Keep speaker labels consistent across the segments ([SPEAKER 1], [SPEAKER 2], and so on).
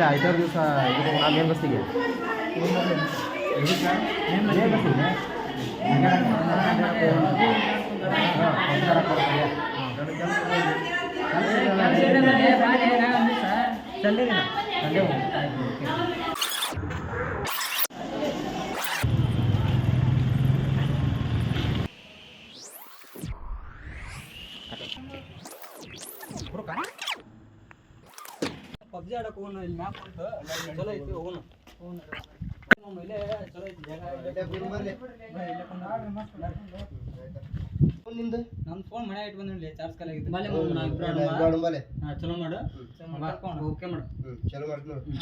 [SPEAKER 1] ಆಚೆ ಐದಾರು ದಿವಸ ಇದು ನಾ ಮೇನ್ ಬಸ್ಸಿಗೆ
[SPEAKER 2] ಪಬ್ಜಿ ಆಡಕ್ ಹೋಗೋಣ ಇಲ್ಲಿ ಮ್ಯಾಪ್ ಅಂತ ಚಲೋ ಐತಿ ಹೋಗೋಣ ಇಲ್ಲೇ ಚಲೋ ಐತಿ ಜಾಗ ನನ್ನ ಫೋನ್ ಮನೆ ಇಟ್ಟು ಬಂದಿಲ್ಲ ಚಾರ್ಜ್ ಖಾಲಿ ಆಗಿತ್ತು ಚಲೋ ಮಾಡು ಓಕೆ ಮಾಡು
[SPEAKER 3] ಚಲೋ ಮಾಡ್ತೀನಿ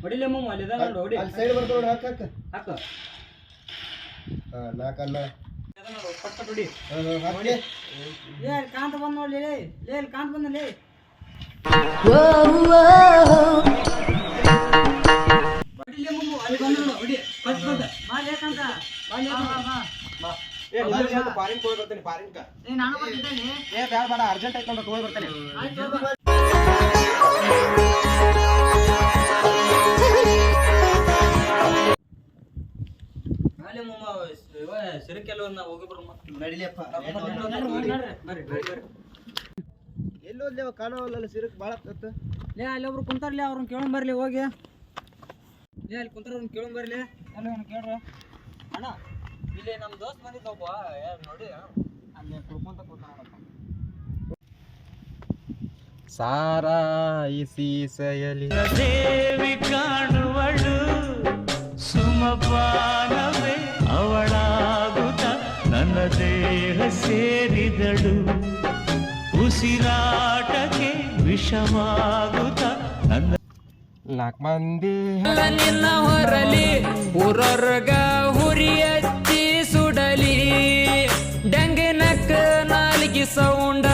[SPEAKER 2] ಹೊಡಿಲೆ ಮಮ್ಮ ಅಲ್ಲಿ ಇದ ನೋಡು ಹೊಡಿ
[SPEAKER 3] ಅಲ್ಲಿ ಸೈಡ್ ಬರ್ತಾವ ನೋಡಿ ಹಾಕ
[SPEAKER 2] ಹಾಕು
[SPEAKER 3] ನಾಲ್ಕು ಅಲ್ಲ
[SPEAKER 2] ನೋಡು ಪಟ್ ಪಟ್ ಹೊಡಿ
[SPEAKER 3] ಹಾಕಿ
[SPEAKER 2] ಲೇ ಕಾಂತ ಬಂದು ನೋಡ್ಲಿ ಲೇ ಕಾಂತ ಬಂದಲ್ಲಿ ಹೊಡಿಲೆ ಮಮ್ಮ ಅಲ್ಲಿ ಬಂದು ನೋಡು ಹೊಡಿ ಪಟ್ ಪಟ್ ಬಾ ಲೇ ಕಾಂತ ಬಾ ಲೇ ಬಾ
[SPEAKER 3] ಪಾರಿಂಗ್ ಹೋಗಿ ಬರ್ತೀನಿ ಪಾರಿಂಗ್
[SPEAKER 2] ನಾನು ಬರ್ತಿದ್ದೇನೆ
[SPEAKER 3] ಬೇಡ ಅರ್ಜೆಂಟ್ ಆಯ್ತು ಅಂತ ಹೋಗಿ ಬರ್ತೀನಿ
[SPEAKER 2] ಅಲ್ಲಿ ಮಮ್ಮ ಸಿರಕ್ಕೆಲ್ಲ ನಾವು ಹೋಗಿ ಬರೋಣ
[SPEAKER 3] ನಡಿಲಿಯಪ್ಪ ಎಲ್ಲೋದ್ಲೇವ ಕಾಣವಲ್ಲ ಸಿರಕ್ ಭಾಳ
[SPEAKER 2] ಲೇ ಅಲ್ಲಿ ಒಬ್ರು ಕುಂತಾರ್ಲಿ ಅವ್ರನ್ನ ಕೇಳೋಣ ಬರ್ಲಿ ಹೋಗಿ ಲೇ ಅಲ್ಲಿ ಕುಂತಾರ ಅವ್ರನ್ನ ಕೇಳೋಣ ಬರ್ಲಿ ಅಲ್ಲಿ ಅವ್ನು ಕೇಳ್ರ ಅಣ್ಣ ಇಲ್ಲಿ ನಮ್ಮ ದೋಸ್ತ್ ಬಂದಿದ್ದೊಬ್ಬ ಯಾರು ನೋಡಿ ಅಲ್ಲಿ ಕುಡ್ಕೊಂತ ಕೂತಾನಪ್ಪ
[SPEAKER 1] ಸಾರಾಯಿಸಿ ಸಯಲಿ
[SPEAKER 4] ದೇವಿ ಕಾಣುವಳು ಸುಮಪಾನವೇ ಅವಳಾಗುತ್ತ ನನ್ನ ದೇಹ ಸೇರಿದಳು ಉಸಿರಾಟಕ್ಕೆ ವಿಷವಾಗುತ್ತ ನನ್ನ
[SPEAKER 1] ನಾಲ್ಕು ಮಂದಿ
[SPEAKER 4] ನಿನ್ನ ಹೊರಲಿ ಊರೊರ್ಗ ಹುರಿ ಹಚ್ಚಿ ಸುಡಲಿ ಡಂಗಿನಕ್ಕ ನಾಲಿಗೆ ಸೌಂಡ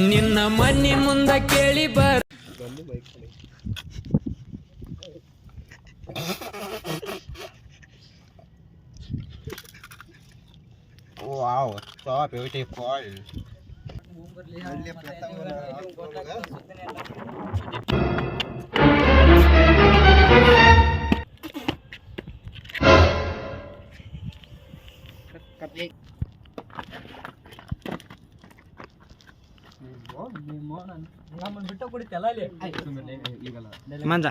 [SPEAKER 4] ನಿನ್ನ ಮನಿ ಮುಂದ ಕೇಳಿ ಬರ
[SPEAKER 1] ವಾವ್ ಸೋ ಬ್ಯೂಟಿಫುಲ್
[SPEAKER 2] ನಮ್ಮನ್ನು ಬಿಟ್ಟು ಕುಡಿತಲ್ಲ ಅಲ್ಲಿ
[SPEAKER 1] ಮಂಜ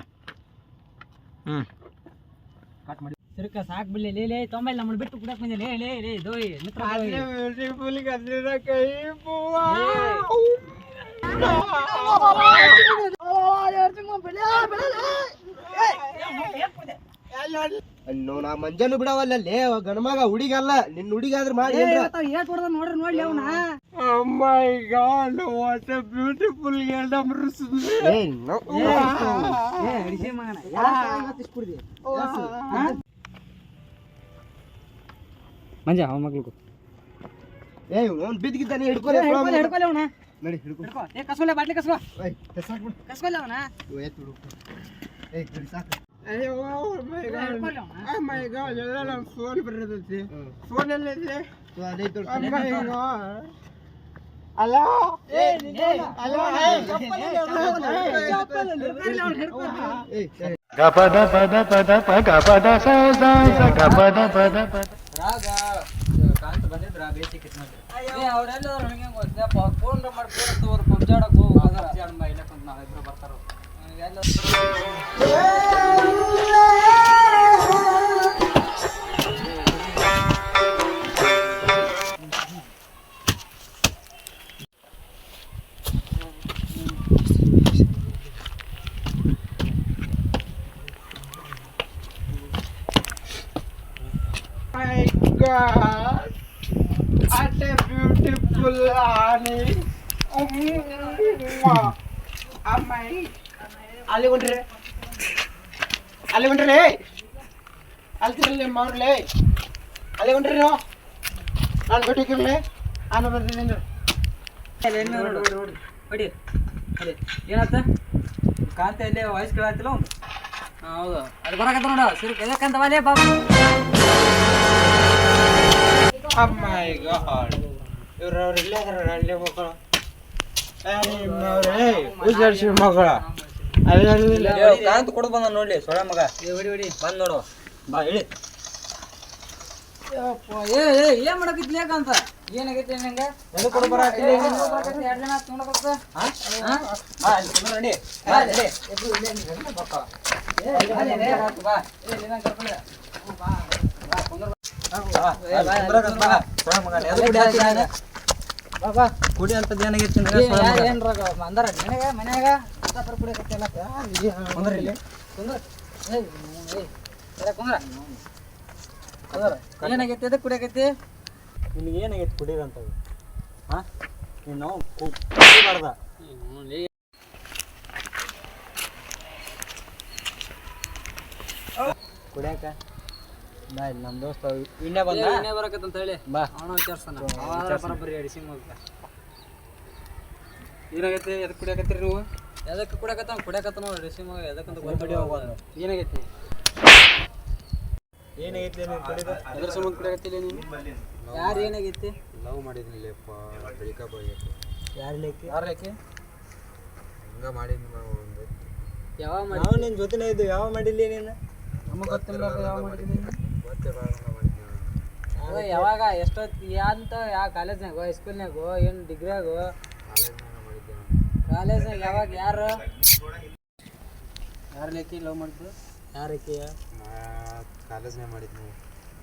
[SPEAKER 2] ಕಟ್ ಮಾಡಿ ಸಿರ್ಕ ಸಾಕ್ ಬಿಡ್ಲಿ ಲೇ ಲೇ ತೊಂಬೈ ನಮ್ಮನ್ನು ಬಿಟ್ಟು ಕುಡಕ್ ಬಂದೆ ಲೇ ಲೇ ಲೇ ದೋಯ್ ಮಿತ್ರ
[SPEAKER 3] ನಾ ಮಂಜಾನು ಬಿಡವಲ್ಲೇ ಗಣಮಗ ಹುಡುಗಲ್ಲ ನಿನ್ನ ಹುಡುಗಾದ್ರೆ ಮಾಡಿ
[SPEAKER 2] ನೋಡ್ರಿ ನೋಡ್ಲಿ ಅವನ
[SPEAKER 1] ಮೈ ಗಾಡ್ ವಾಟ್ ಎ ಬ್ಯೂಟಿಫುಲ್
[SPEAKER 2] ಮಂಜ ಅವ ಮಗ್ಳು
[SPEAKER 3] ಬಿದ್ದಿದ್ದಾನೆ
[SPEAKER 2] ಹಿಡ್ಕೊಲೆ ಅವನ
[SPEAKER 3] ನಡಿ ಹಿಡ್ಕೊ
[SPEAKER 2] ಕಸ್ಕೊಲೆ ಬಾಟ್ಲಿ ಕಸ್ಕೊ
[SPEAKER 3] ಸಾಕು
[SPEAKER 2] ಕಸ್ಕೊಲೆ ಅವನ
[SPEAKER 3] ಸಾಕು
[SPEAKER 1] ಅಯ್ಯೋ ಮೈ ಗಾಡ್ ಎಲ್ಲ ನಮ್ಮ ಫೋನ್ ಬರ್ತೈತಿ ಫೋನ್ ಎಲ್ಲಿದೆ ಹಲೋ ಗಪದ ಪದ ಪದ ಪ ಗಪದ ಸ ಗಪದ ಪದ ಪದ
[SPEAKER 2] ರಾಗ ಕಾಂತ ಬಂದಿದ್ರ ಬೇಸಿಕ್ ಅವರೆಲ್ಲ ಫೋನ್ ಮಾಡಿ ಫೋನ್ ಪಬ್ಜಿ ಆಡಕ್ ಹೋಗಿ ಇಲ್ಲ ಕುಂತ ನಾವಿಬ್ರು ಬರ್ತಾರ
[SPEAKER 1] My God, what a beautiful honey. ಅಮ್ಮಾಯಿ ಅಲ್ಲಿ ಹೊಂಟ್ರಿ ಅಲ್ತಿರಲ್ಲ ಮಾರ್ಲೆ ಅಲ್ಲಿ ಹೊಂಟ್ರಿ ನೀವು ನಾನು ಬಿಟ್ಟಿರ್ಲಿ ನಾನು ಬರ್ತೀನಿ
[SPEAKER 2] ಹೊಡಿ ಅದೇ ಏನತ್ತ ಕಾಂತ ಇಲ್ಲಿ ವಾಯ್ಸ್ ಕೇಳತ್ತಿಲ್ಲ ಒಂದು ಹೌದು ಅದು ಬರಕತ್ತ ನೋಡ ಸರಿ ಎದಕ್ಕಂತ ಬಾಲೇ ಬಾಬು
[SPEAKER 1] ಅಮ್ಮಾಯಿ ಗಾಡ್ ಇವ್ರವ್ರು ಇಲ್ಲೇ ಅದಾರ ಅಲ್ಲೇ ಮಕ್ಕಳು ಉಜ್ಜರ್ಸಿ ಮಗಳ
[SPEAKER 2] ಕಾಂತ ಕೊಡು ಬಂದ ನೋಡ್ಲಿ ಸೊಳ್ಳೆ ಮಗ ಹೊಡಿ ಬಂದ್ ನೋಡು ಬಾ ಹೇಳಿ ಏನ್ ಮಾಡಕತ್ಲಿ ಯಾಕಂತ ಏನಾಗೈತಿ ನಂಗೆ ಎದು ಕೊಡು ಬರ ಎರಡು ಜನ ನೋಡಕತ್ತ ಕುಡಿ ಅಂತದ್ ಏನಾಗೈತಿ ಅಂದಾರ ಮನ್ಯಾಗ ಏನಾಗೈತಿ ಅದಕ್ಕೆ ಕುಡಿಯಾಕೈತಿ ನಿನಗೆ ಏನಾಗೈತಿ ಕುಡಿಯೋದಂತ ಹಾಂ ನೀನು ಕುಡಿಬಾರ್ದ ಕುಡಿಯಾಕ ಬಾ ನಮ್ಮ ದೋಸ್ತ ಇನ್ನೇ ಬಂದ ಇನ್ನೇ ಬರಕತ್ತಂತ ಹೇಳಿ ಬಾ ಅವನ ವಿಚಾರಿಸ್ತಾನ ಬರೋಬ್ಬರಿ ಅಡಿಸಿ ಹೋಗ್ತ ಏನಾಗೈತಿ ಎದಕ್ಕೆ ಕುಡಿಯಾಕತ್ತೀರಿ ನೀವು ಎದಕ್ಕೆ ಕುಡಿಯಾಕತ್ತ ನೋಡಿ ಅಡಿಸಿ ಮಗ ಎದಕ್ಕಂತ ಗೊತ್ತಡಿ ಹೋಗೋದು ಏನಾಗೈತಿ ಏನಾಗೈತಿ ಎದ್ರ ಸಂಬಂಧ ಕುಡಿಯಾಕತ್ತಿಲ್ಲ ನೀನು ಯಾರು ಏನಾಗೈತಿ
[SPEAKER 3] ಲವ್ ಮಾಡಿದ್ನಿಲ್ಲಪ್ಪ ಬ್ರೇಕಪ್ ಆಗೈತಿ
[SPEAKER 2] ಯಾರು ಲೇಕಿ
[SPEAKER 3] ಹಂಗ ಮಾಡಿದ್ನಿ ಒಂದು
[SPEAKER 2] ಯಾವಾಗ ಮಾಡಿ ನಾವು ನಿನ್ನ ಜೊತೆನೇ ಇದ್ದು ಯಾವಾಗ ಮಾಡಿಲ್ಲ ನೀನು ನಮಗೆ ಗೊತ್ತಿಲ್ಲ ಯಾವಾಗ ಮಾಡಿದ್ದೀನಿ
[SPEAKER 3] ಗೊತ್ತೇ ಮಾಡಿದ್ನಿ
[SPEAKER 2] ಅದ ಯಾವಾಗ ಎಷ್ಟೊತ್ತು ಅಂತ ಯಾವ ಕಾಲೇಜ್ನಾಗೋ ಹೈಸ್ಕೂಲ್ನಾಗೋ ಏನು ಡಿಗ್ರಿಯಾಗೋ ಕಾಲೇಜ್ನಾಗ ಯಾವಾಗ ಯಾರು ಲೇಕಿ ಲವ್ ಮಾಡಿದ್ರು ಯಾರಕ್ಕೆ
[SPEAKER 3] ಕಾಲೇಜ್ನಾಗ ಮಾಡಿದ್ನಿ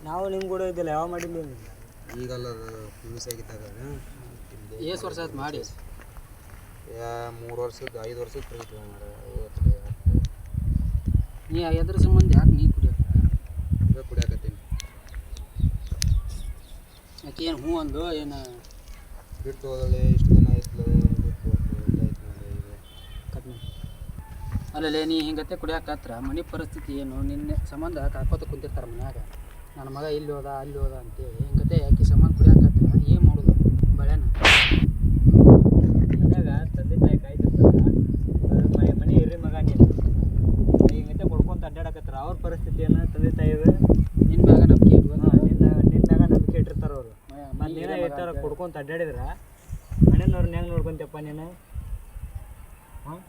[SPEAKER 2] ನಾವು ನಿಮ್ಮ ಕೂಡ ಇದ್ದಿಲ್ಲ ಯಾವ ಮಾಡಿಲ್ಲ
[SPEAKER 3] ಈಗಲ್ಲ ಪಿಯುಸಿ ಆಗಿದ್ದಾಗ
[SPEAKER 2] ಎಷ್ಟು ವರ್ಷ ಆಯ್ತು ಮಾಡಿ
[SPEAKER 3] 3 ವರ್ಷದ 5 ವರ್ಷದ ಪ್ರೀತಿ
[SPEAKER 2] ನೀ ಎದ್ರ ಸಂಬಂಧ ಯಾಕೆ ನೀ
[SPEAKER 3] ಈಗ ಕುಡಿಯಾಕತ್ತೀನಿ
[SPEAKER 2] ಯಾಕೆ ಏನು ಹ್ಞೂ ಅಂದು ಏನು
[SPEAKER 3] ಬಿಟ್ಟು ಹೋದಳೆ ಇಷ್ಟು ದಿನ ಆಯ್ತು ಬಿಟ್ಟು
[SPEAKER 2] ಕಟ್ನಿ ಅಲ್ಲಲ್ಲೇ ನೀ ಹಿಂಗತ್ತೆ ಕುಡಿಯಾಕತ್ರ ಮನೆ ಪರಿಸ್ಥಿತಿ ಏನು ನಿನ್ನೆ ಸಂಬಂಧ ಕಾಕೋತ ಕುಂತಿರ್ತಾರೆ ಮನ್ಯಾಗ ನನ್ನ ಮಗ ಇಲ್ಲಿ ಹೋದ ಅಲ್ಲಿ ಹೋದ ಅಂತೇಳಿ ಹಿಂಗತ್ತೆ ಯಾಕೆ ಸಂಬಂಧ ಕುಡಿಯಾಕತ್ರ ಏನು ಮಾಡೋದು ಬಳೆನ ಮನ್ಯಾಗ ತಂದೆ ತಾಯಿ ಕಾಯ್ತಿರ್ತಾರೆ ಮನೆ ಇರ್ರಿ ಮಗ ನೀನು ಹಿಂಗತ್ತೆ ಕೊಡ್ಕೊಂತ ಅಡ್ಡಾಡಕತ್ತಾರ ಅವ್ರ ಪರಿಸ್ಥಿತಿ ಏನು ತಂದೆ ತಾಯಿಗೆ ನಿನ್ನ ಮ್ಯಾಗ ನಂಬಿಕೆ ಇಟ್ಕೊಂಡು ನಿನ್ನ ಮ್ಯಾಗ ನಂಬಿಕೆ ಇಟ್ಟಿರ್ತಾರೆ ಅವರು ಮತ್ತು ನೀನೇ ಇರ್ತಾರ ಕೊಡ್ಕೊಂತ ಅಡ್ಡಾಡಿದ್ರ ಮನೆಯವ್ರನ್ನ ಹೆಂಗೆ ನೋಡ್ಕೊಂತಪ್ಪ ನೀನು ಹಾಂ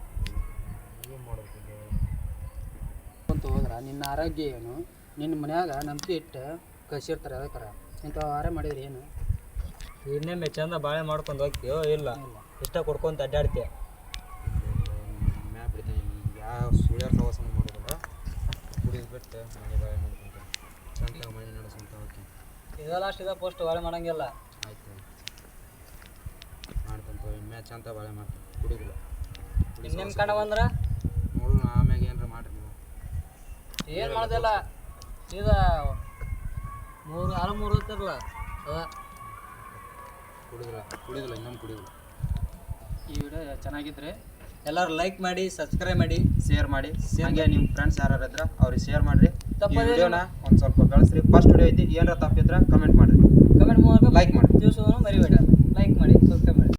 [SPEAKER 3] ಏನು ಮಾಡ್ಬೇಕು
[SPEAKER 2] ಅಂತ ಹೋದ್ರೆ ನಿನ್ನ ಆರೋಗ್ಯ ಏನು ನಿನ್ನ ಮನ್ಯಾಗ ನಂಬಿಕೆ ಇಟ್ಟು ಕಳ್ಸಿರ್ತಾರೆ ಅದಕ್ಕಾರ ಇಂಥವು ಆರ ಮಾಡಿದ್ರೆ ಏನು ಇನ್ನೊಮ್ಮೆ ಚಂದ ಬಾಳೆ ಮಾಡ್ಕೊಂಡು ಹೋಗ್ತೀವೋ ಇಲ್ಲ ಇಷ್ಟ ಕೊಡ್ಕೊಂತ ಅಡ್ಡಾಡ್ತೀಯ
[SPEAKER 3] ಮ್ಯಾಪ್ ಬಿಡ್ತೀನಿ ಯಾವ ಸುಳ್ಯಾರ ಪ್ರವಾಸನ ಮಾಡೋದಿಲ್ಲ ಕುಡಿದು ಬಿಟ್ಟು ಮನೆ ಬಾಳೆ ಮಾಡ್ಕೊಂತ ಚಂದ ಮನೆ ನಡೆಸ್ಕೊಂತ ಹೋಗ್ತೀನಿ
[SPEAKER 2] ಇದ ಲಾಸ್ಟ್ ಇದ ಪೋಸ್ಟ್ ಬಾಳೆ ಮಾಡಂಗಿಲ್ಲ
[SPEAKER 3] ಆಯ್ತು ಮಾಡ್ಕೊಂತ ಮ್ಯಾಚ್ ಅಂತ ಬಾಳೆ ಮಾಡ್ತೀನಿ ಕುಡಿದಿಲ್ಲ
[SPEAKER 2] ಇನ್ನೇನು ಕಂಡ ಬಂದ್ರೆ
[SPEAKER 3] ನೋಡೋಣ ಆಮ್ಯಾಗ ಏನಾರ ಮಾಡ್ರಿ ನೀವು
[SPEAKER 2] ಏನು ಮಾಡೋದಿಲ್ಲ ಸೀದಾ 3 ಹೊತ್ತಿರಲ್ಲ ಅದ
[SPEAKER 3] ಕುಡಿದಿಲ್ಲ ಇನ್ನೊಂದು ಕುಡಿದಿಲ್ಲ
[SPEAKER 2] ಈ ವಿಡಿಯೋ ಚೆನ್ನಾಗಿದ್ರೆ ಎಲ್ಲರೂ ಲೈಕ್ ಮಾಡಿ ಸಬ್ಸ್ಕ್ರೈಬ್ ಮಾಡಿ
[SPEAKER 3] ಶೇರ್ ಮಾಡಿ ಹಾಗೆ ನಿಮ್ಮ ಫ್ರೆಂಡ್ಸ್ ಯಾರು ಇದ್ರೆ ಅವ್ರಿಗೆ ಶೇರ್ ಮಾಡಿರಿ
[SPEAKER 2] ತಪ್ಪದೇ
[SPEAKER 3] ವಿಡಿಯೋನ ಒಂದು ಸ್ವಲ್ಪ ಬೆಳೆಸ್ರಿ ಫಸ್ಟ್ ವಿಡಿಯೋ ಐತಿ ಏನಾರ ತಪ್ಪಿದ್ರೆ ಕಮೆಂಟ್ ಮಾಡಿರಿ
[SPEAKER 2] ಕಮೆಂಟ್ ಮೂಲಕ
[SPEAKER 3] ಲೈಕ್ ಮಾಡಿ
[SPEAKER 2] ದಿವಸವನ್ನು ಮರಿಬೇಡ ಲೈಕ್ ಮಾಡಿ ಸಬ್ಸ್ಕ್ರೈಬ್